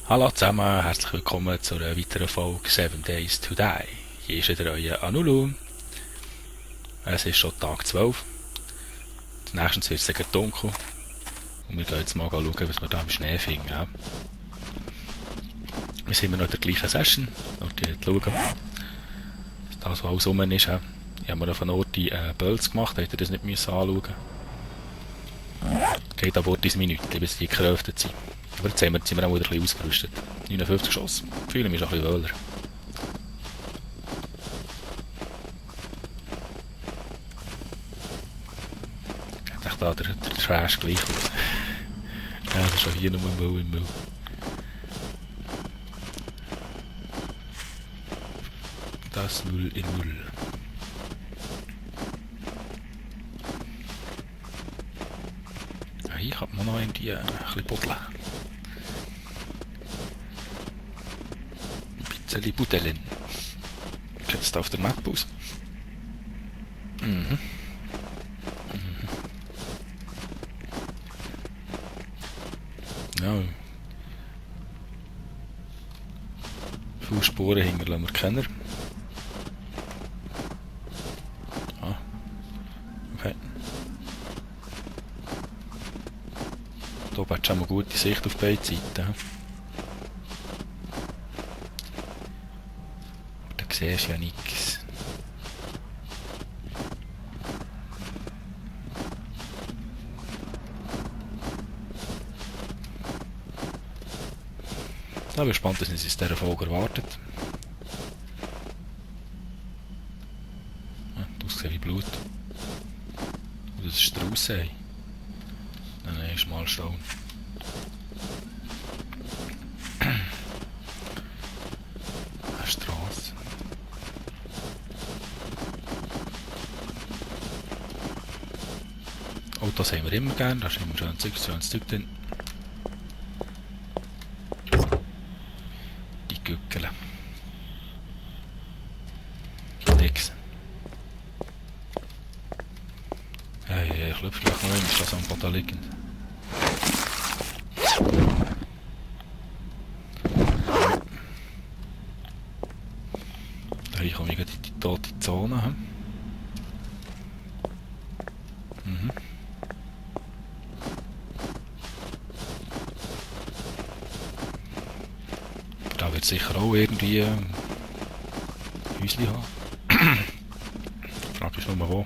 Hallo zusammen, herzlich willkommen zu einer weiteren Folge 7 Days to Die. Hier ist wieder euer Anulu. Es ist schon Tag 12. Nächstens wird es sehr dunkel. Und wir gehen jetzt mal schauen, was wir da im Schnee finden. Ja. Wir sind immer noch in der gleichen Session. Dort schauen, das, was alles rum ist. Ja. Ich habe mir auf einen Ort die Bölz gemacht, hätte ihr das nicht müssen anschauen. Geht aber ein Minuten, bis die geröftet sind. Aber jetzt sind wir auch wieder ein bisschen ausgerüstet. 59 Schuss. Fühle mich auch ein bisschen wohler. Geht echt da der Trash gleich aus. Ja, das ist schon hier nur Müll im Müll. Das Müll in Müll. Ja, hier kann man noch irgendwie ein bisschen buddeln. Ein bisschen buddeln. Sieht es da auf der Map aus? Mhm. Ja. Viele Spuren hinterlassen wir kennen. Ah. Okay. Da hat schon mal gute Sicht auf beide Seiten. Da siehst du ja nichts. Ich bin gespannt, was uns in dieser Folge erwartet. Ja, das aussieht wie Blut. Und das ist Straußei. Nein, ist mal Stone. Eine Straße. Autos haben wir immer gern, da ist immer schönes Zeug drin. Die Gückele. Nix. Ich glaube, vielleicht noch einmal, ist das am Boden liegend. Hier komme ich in die tote Zone. Mhm. Da wird sicher auch irgendwie Häuschen haben. Die Frage ist nur wo.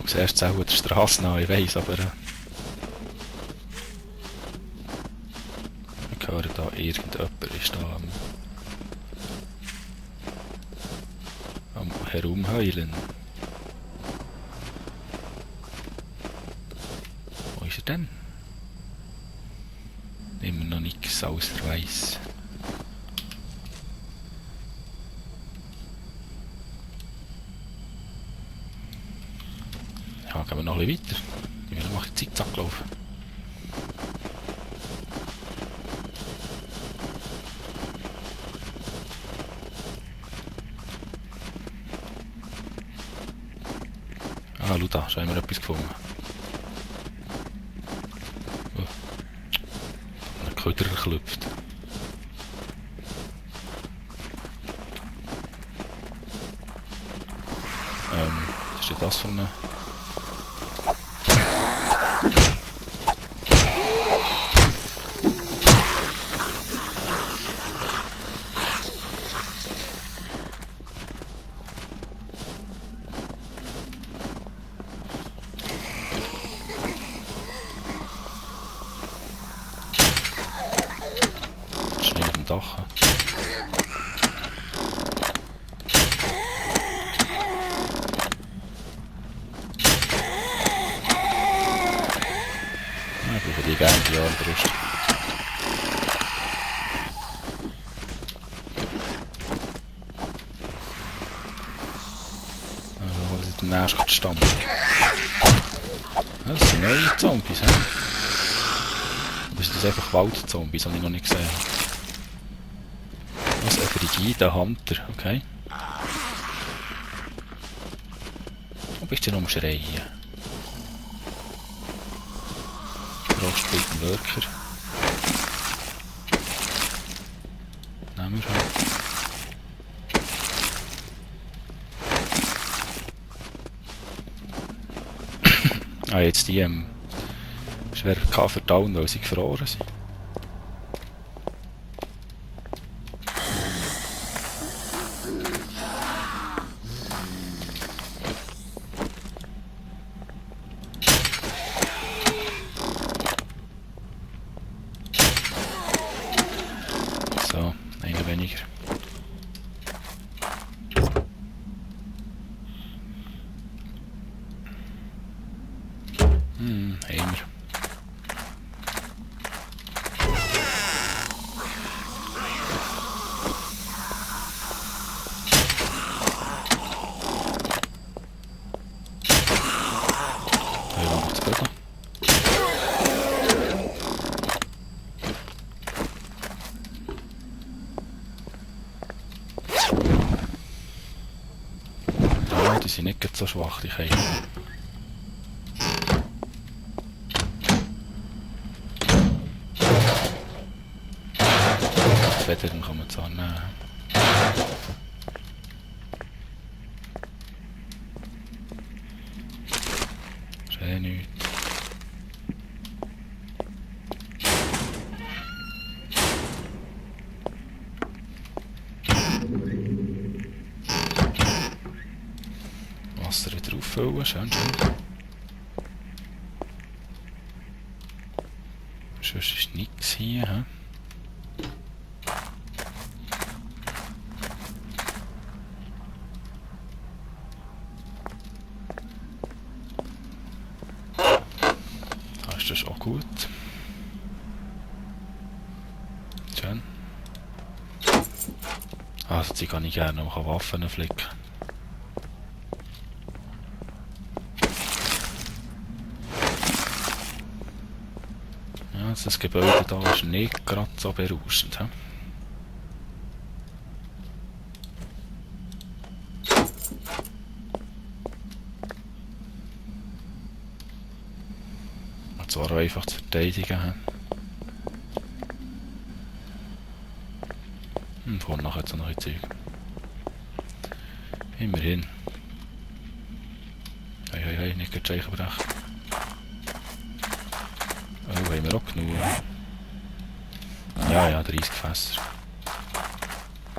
Als erstes auch der Straße nach, ich weiss, aber wir hören da irgendjemand ist da am Herumheulen. Wo ist er denn? Immer noch nichts außer weiss. Ja, gehen wir noch ein bisschen weiter. Ich will noch die Zeit ablaufen. Ah, schau da, schon haben wir etwas gefunden. Oh. Ein Köder erklüpft. Was ist denn das für eine... Schnee auf dem Dach. Ich brauche die gerne die Armbrust. Wo ist der nächste Stamm? Das sind neue Zombies, hä? Oder ist das einfach Waldzombies, habe ich noch nicht gesehen. Was, ein frigider Hunter, okay. Wo bist du denn umschreien? Frostbitten-Worker. Nehmen wir halt. Ah, jetzt die schwer verdauen, weil sie gefroren sind. So, einer weniger. Haben wir. Ja, die sind nicht ganz so schwach, die Käfer. Federn kann man zwar nehmen. Ist eh nichts. Wasser wieder auffüllen, schön, schön. Sonst ist nichts hier, hä? Das ist auch gut. Schön. Also die kann ich gerne noch Waffen flicken. Ja, also das Gebäude da ist nicht gerade so berauschend. He? Zwar einfach zu verteidigen. Vorne nachher jetzt noch neue Zeug. Immerhin. Hey, nicht gleich Zeichen brechen. Oh, haben wir auch genug. Ja, 30 Fässer.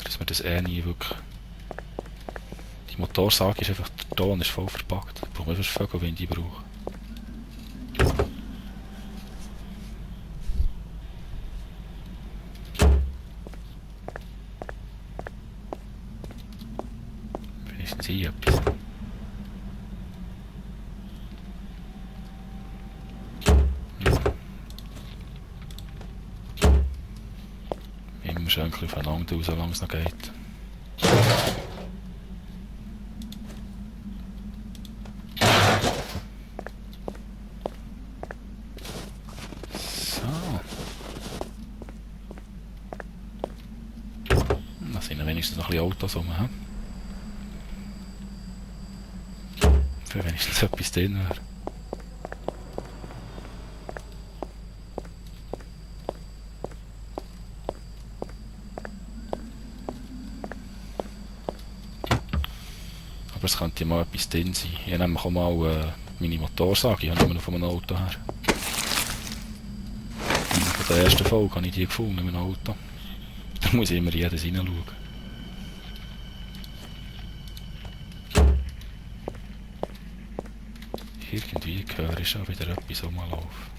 Dass wir das nie wirklich... Die Motorsage ist einfach, der Ton ist voll verpackt. Da brauchen wir fast Vögel, wenn die brauchen. Wenigstens hier etwas. Immer schön voneinander raus, solange es noch geht. So. Da sind wenigstens noch ein bisschen Autos rum. Für wenigstens etwas drin wäre. Aber es könnte ja mal etwas drin sein. Ich habe nämlich auch mal meine Motorsage, ich habe immer noch von einem Auto her. Und von der ersten Folge habe ich die gefunden in einem Auto. Da muss ich immer jedes reinschauen. Irgendwie höre ich schon wieder etwas rumlaufen.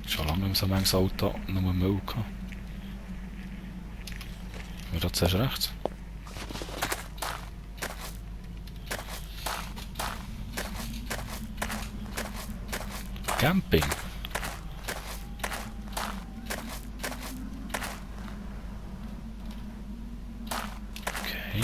Schon lange nicht so manches Auto nur Müll gehabt. Wir da zuerst rechts. Camping. Okay.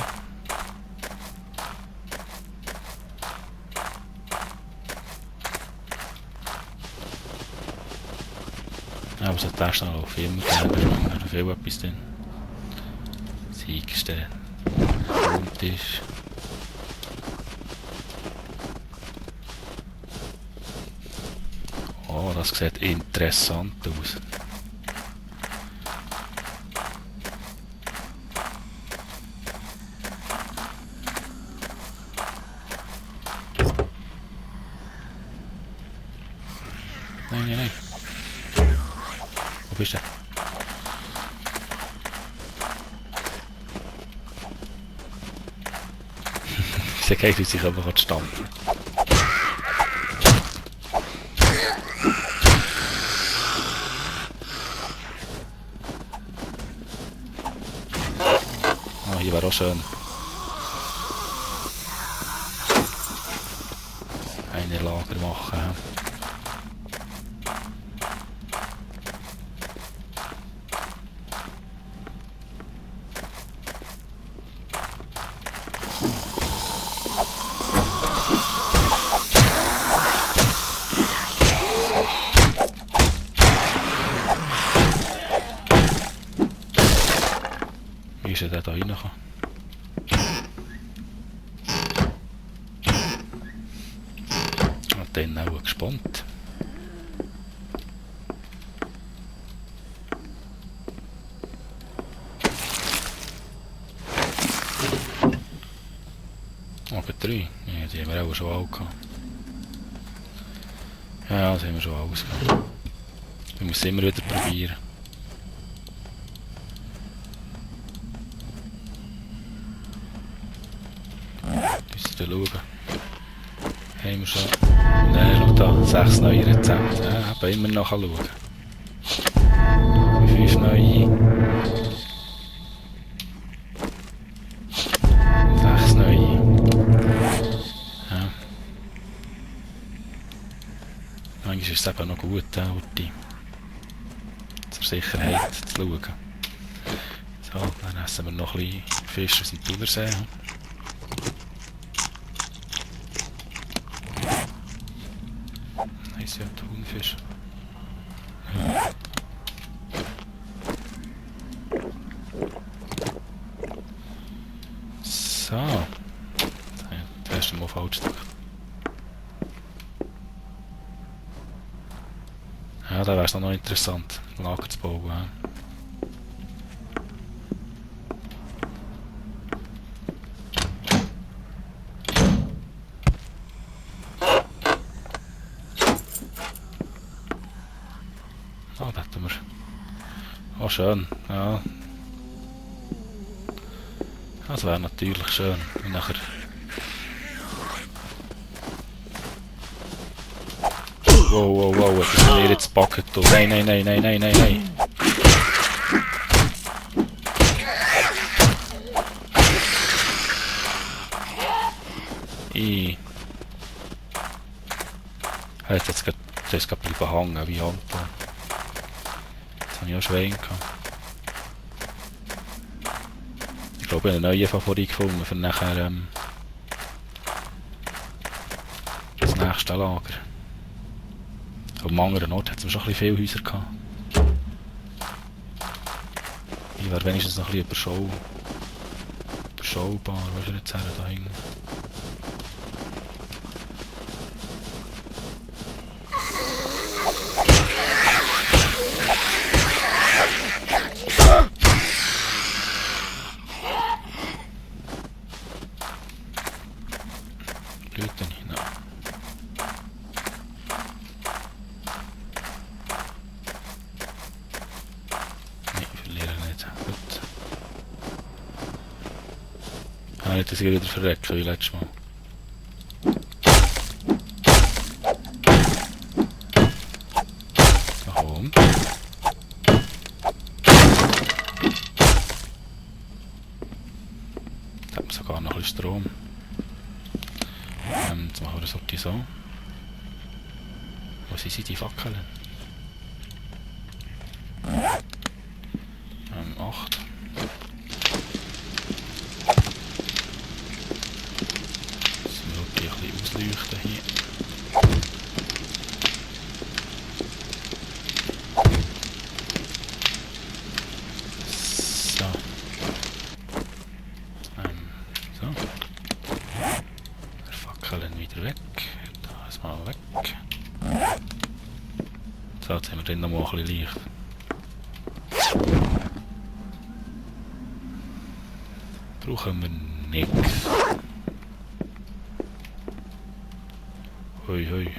Ja, aber so Taschen laufen immer gerne, da viel etwas drin. Siegste und ist. Oh, das sieht interessant aus. Nein, nein, nein. Wo bist du? Sie geht, wie sich einfach stampfen. Ah, hier wäre auch schön. Eine Lager machen. Ja. Wie ist er da reingekommen? Und dann auch gespannt. Aber 3? Ja, die haben wir auch schon alle gehabt. Ja, das haben wir schon alles gehabt. Wir müssen immer wieder probieren. Müssen wir schauen. Haben wir schon. Nein, noch da. 6 neue Rezepte. Ja, aber immer nachschauen. 5 neue. 6 neue. Ja. Manchmal ist es eben noch gut, zur Sicherheit zu schauen. So, dann essen wir noch ein bisschen Fisch aus dem Thunersee. Ist ja Thunfisch. Ja. So. Das erste Mal falsch gedrückt. Ja, da wäre es noch interessant, ein Lager zu bauen. Ja. Ah, da hätten wir. Oh, schön. Ja. Das wäre natürlich schön. Und nachher. Wow, wow, wow, das ist mir jetzt packen. Nein, nein, nein, nein, nein, nein, nein. Jetzt gerade bleiben hängen, wie Anton. Jetzt habe ich auch Schwein gehabt. Ich glaube, ich habe einen neuen Favorit gefunden für nachher das nächste Lager. Am anderen Ort hat es schon ein bisschen viele Häuser gehabt. Ich wäre wenigstens noch ein bisschen überschaubar. Wo ist er jetzt her da hinten? Blüht er nicht? Nein. Nein, ich verliere nicht. Gut. Ah, nicht, dass ich wieder verrecke wie letztes Mal. Warum? Jetzt hat man sogar noch ein bisschen Strom. Jetzt machen wir das so. Wo sind die Fackeln? 8. Jetzt müssen wir ein bisschen ausleuchten hier. So. wir dann noch mal ein bisschen leicht. Brauchen wir nichts. Hoi, hoi.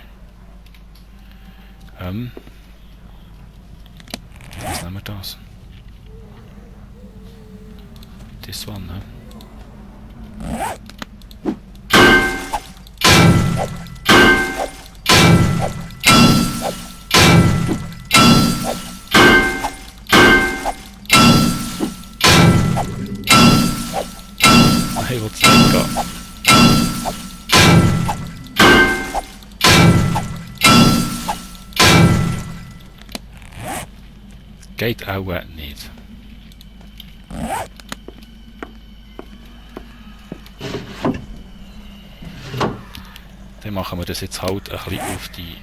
Was nehmen wir das? This one, ne? Hey, was soll das? Geht auch nicht. Dann machen wir das jetzt halt ein bisschen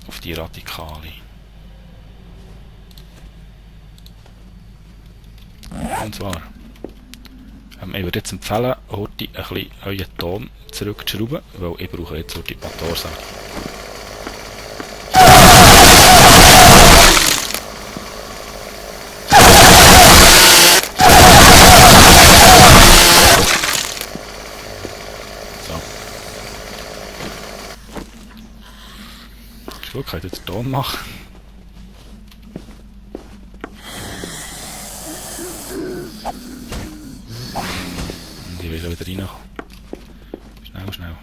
auf die Radikale. Und zwar, ich würde jetzt empfehlen, heute ein bisschen euren Ton zurückzuschrauben, weil ich brauche jetzt heute die Motorsäge. So, kann ich jetzt den Ton machen. Und ich will wieder reinkommen. Schnell, schnell.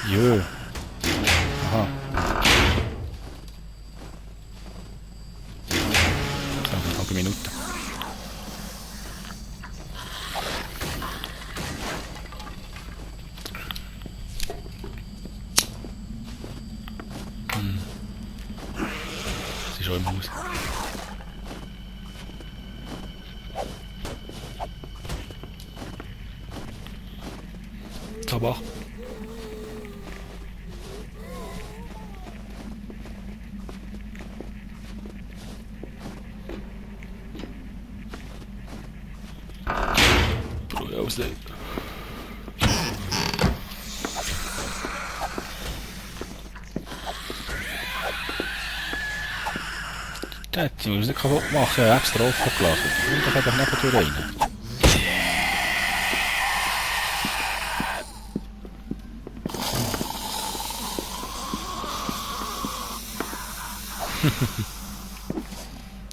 Jö. Aha. So, eine halbe Minute. Sie ist schon im Haus. Tabak. Ausleiten. Die muss nicht kaputt machen, extra offen gelassen. Und da kann ich neben rein.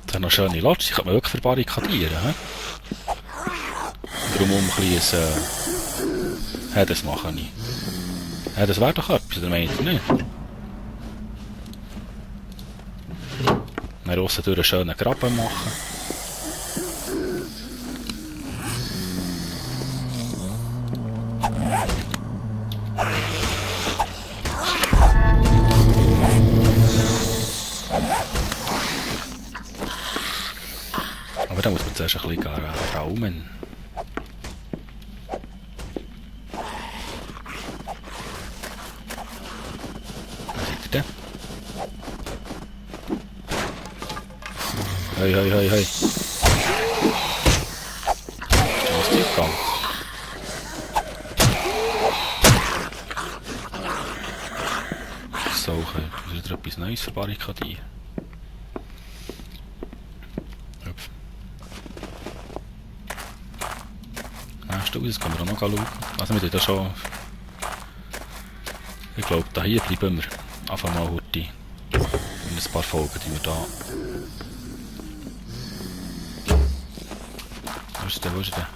Das ist noch schöne Latsch, die kann man wirklich verbarrikadieren. Darum ein bisschen das mache ich. Ja, das wäre doch etwas, oder meint ihr nicht? Dann aussen durch einen schönen Graben machen. Aber da muss man zuerst ein bisschen raumen. Hoi, hoi, hoi, hoi. Was ist die gegangen? So, okay. Muss ich wieder etwas Neues verbarrikadieren. Hüpf. Nächste Haus, das können wir auch noch schauen. Also wir tun da schon... Ich glaube, da hier bleiben wir. Einfach mal heute. In ein paar Folgen, die wir da... Wo ist der? Wo ist der?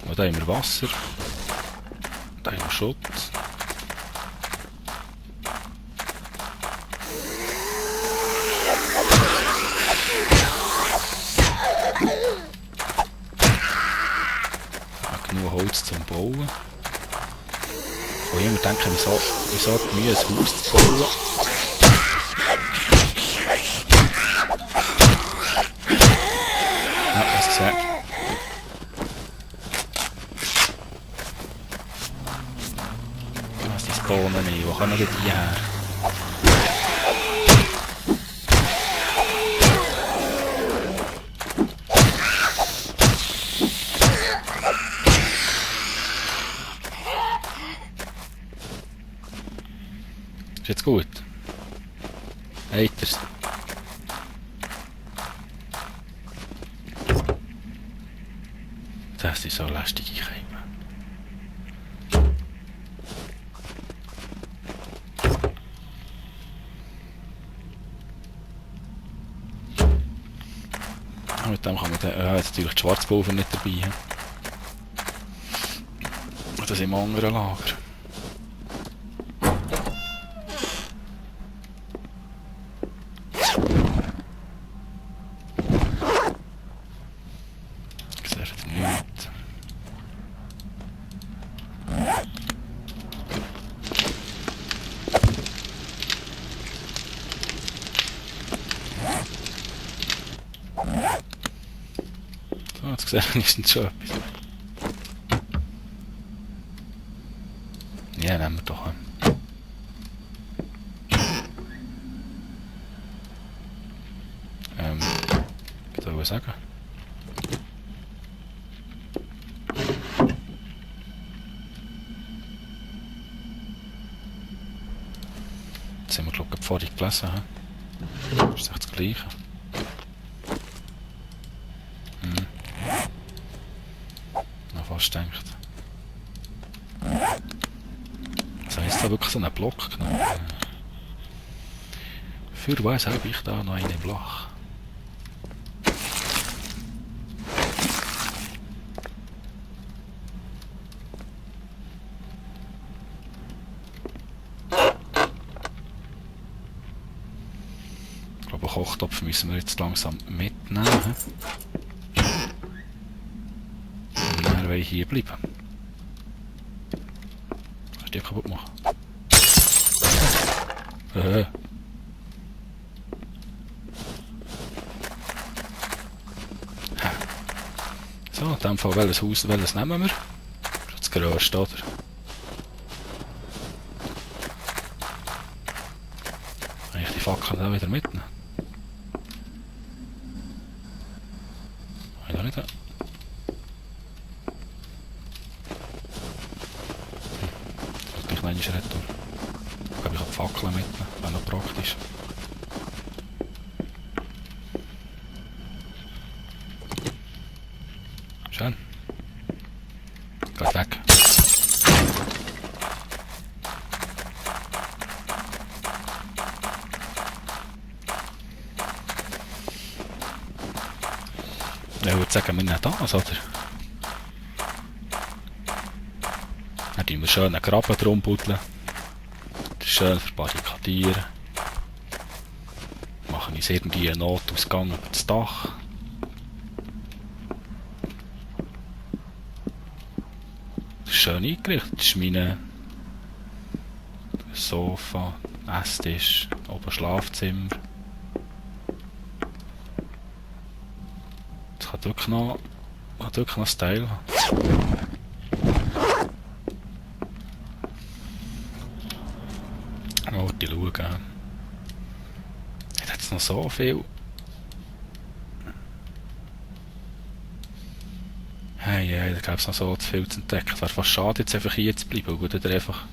Oh, da haben wir Wasser. Da haben wir Schutt. Genug Holz zum Bauen. Wo ich immer denke, wieso hat Mühe, ein Haus zu bauen? Ja, das gesehen. Was die spawnen nicht, wo kommen die her? Geht's gut? Haters. Das ist so lästige Käme. Mit dem kann man dann, jetzt natürlich die Schwarzpulver nicht dabei haben. Das im anderen Lager. Ich sehe nichts. So, jetzt sehe ich nicht schon etwas. Ja, nehmen wir doch an. Was soll ich sagen? Jetzt haben wir, glaube ich, vorhin gelesen. Das ist echt das Gleiche. Noch fast denkt. Das heisst da wirklich so einen Block genommen. Für was habe ich da noch einen Block? Ich glaube, einen Kochtopf müssen wir jetzt langsam mitnehmen. Und dann wollen wir hier bleiben. Kannst du die kaputt machen? So, in dem Fall welches Haus nehmen wir? Das ist das grösste, oder? Kann ich die Fackel da wieder mitnehmen? Kann ich da nicht? Ich nehme einen Retour. Ich glaube, ich kann die Fackel mitnehmen, wäre noch praktisch. Schön. Geht weg. Ich würde sagen, wir nehmen das, oder? Dann tun wir schön einen Graben drum buddeln. Schön verbarrikadieren. Machen uns irgendwie einen Notausgang über das Dach. Das ist schön eingerichtet. Das ist mein Sofa, Esstisch, oben Schlafzimmer. Das hat wirklich noch Style haben. Mal die schauen. Hat jetzt noch so viel. Hey, da gäbe es noch so zu viel zu entdecken. Es wäre fast schade, jetzt einfach hier zu bleiben. Gut, oder einfach.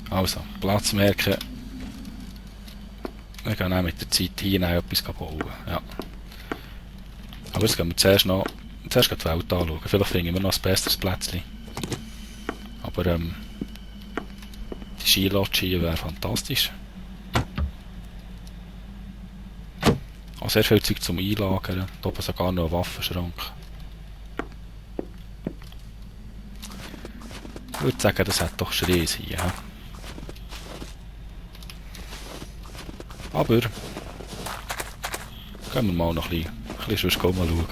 Also, Platz merken. Wir gehen auch mit der Zeit hier noch etwas bauen. Ja. Aber jetzt gehen wir zuerst die Welt anschauen. Vielleicht finden wir noch ein besseres Plätzchen. Aber die Skilodge hier wäre fantastisch. Auch sehr viel Zeug zum Einlagern. Da oben sogar noch ein Waffenschrank. Ich würde sagen, das hat doch Schreis hier. He? Aber gehen wir mal noch ein bisschen sonst mal schauen.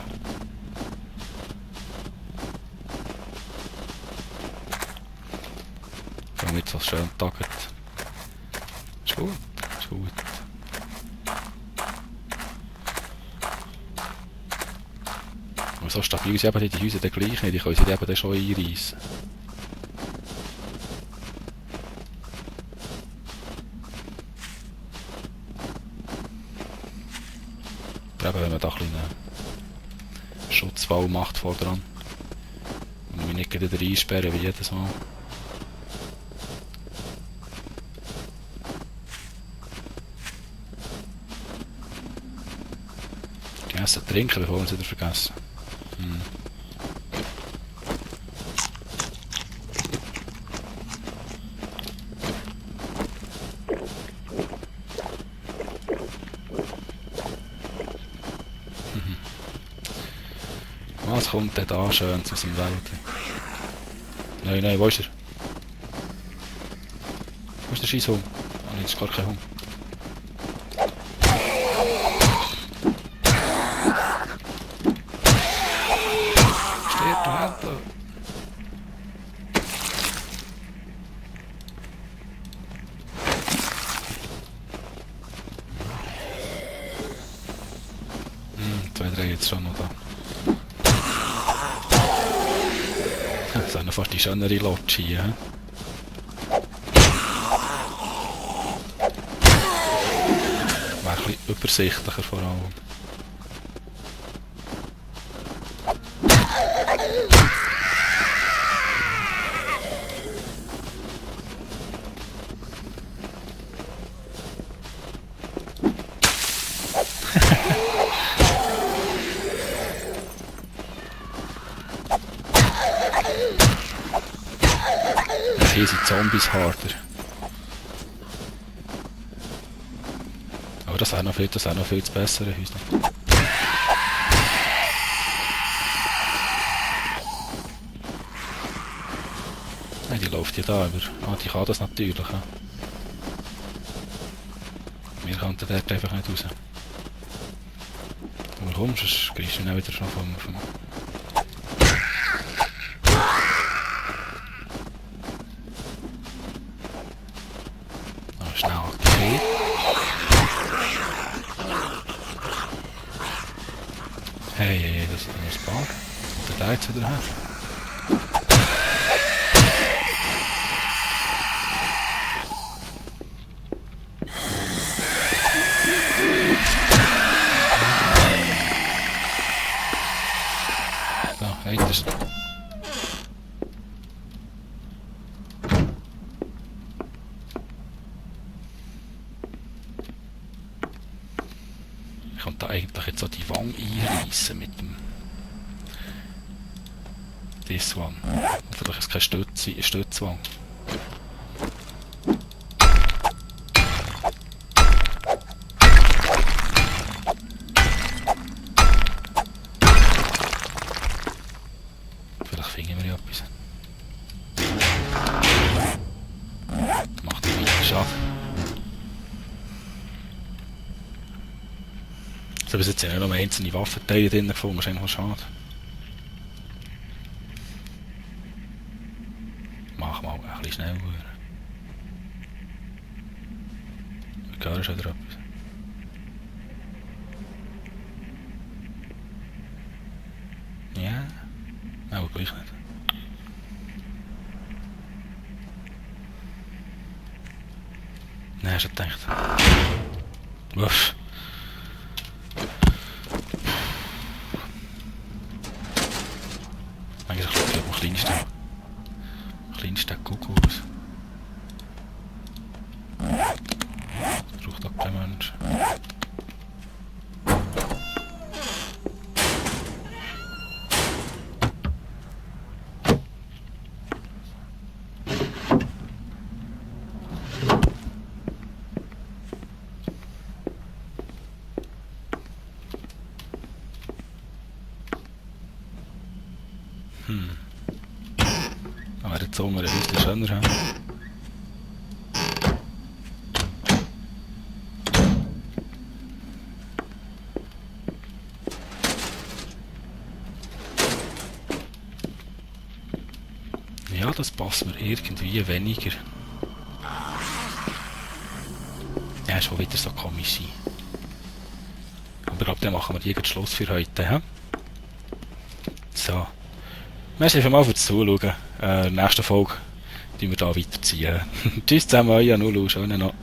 Damit es so schön tagt. Ist gut, ist gut. Aber so stabil sind eben die Häuser dann gleich nicht, die können sie eben dann schon einreissen. Aber eben, wenn man da ein bisschen einen Schutzwall macht vor dran und wir nicht wieder reinsperren wie jedes Mal. Essen, trinken, bevor wir es wieder vergessen. Was kommt denn da Schönes aus dem Wald? Nein, wo ist er? Wo ist der Scheisshund? Ah, nein, das ist gar kein Hund. Stirb, du Händler! Zwei, drei jetzt schon noch da. Das ist noch fast die schönere Lodge hier. Wäre ein bisschen übersichtlicher vor allem. Hier sind Zombies harder. Aber das wäre noch viel das bessere Häuschen. Nein, die läuft ja da über. Ah, die kann das natürlich. Ja. Wir können dort einfach nicht raus. Aber komm, sonst kriegst du ihn auch wieder noch vom schnell aktiviert. Hey, das ist ein Paar. Und der jetzt wieder her. So, weiter. Ich kann da eigentlich jetzt so die Wange einreissen mit dem This One. Vielleicht ist es keine Stützwang. Vielleicht finden wir ja etwas. Macht nicht weiter Schaden. Ich habe bis jetzt ja noch einzelne Waffenteile drin gefunden, wahrscheinlich noch schade. Mach mal ein bisschen schneller. Ich höre schon wieder etwas. Ja, aber gleich nicht. Nein, hast du gedacht. Uff. Eigentlich schaut es am kleinsten Kuckuck aus. Das braucht auch kein Mensch. Aber der Sommer ist ein bisschen schöner. He? Ja, das passt mir irgendwie weniger. Ja, ist schon wieder so komisch sein. Aber ich glaube, dann machen wir den Schluss für heute. He? So. Merci vielmals fürs Zuschauen. Nächste Folge tun wir da weiterziehen. Tschüss zusammen, euer Nulu, schönen noch.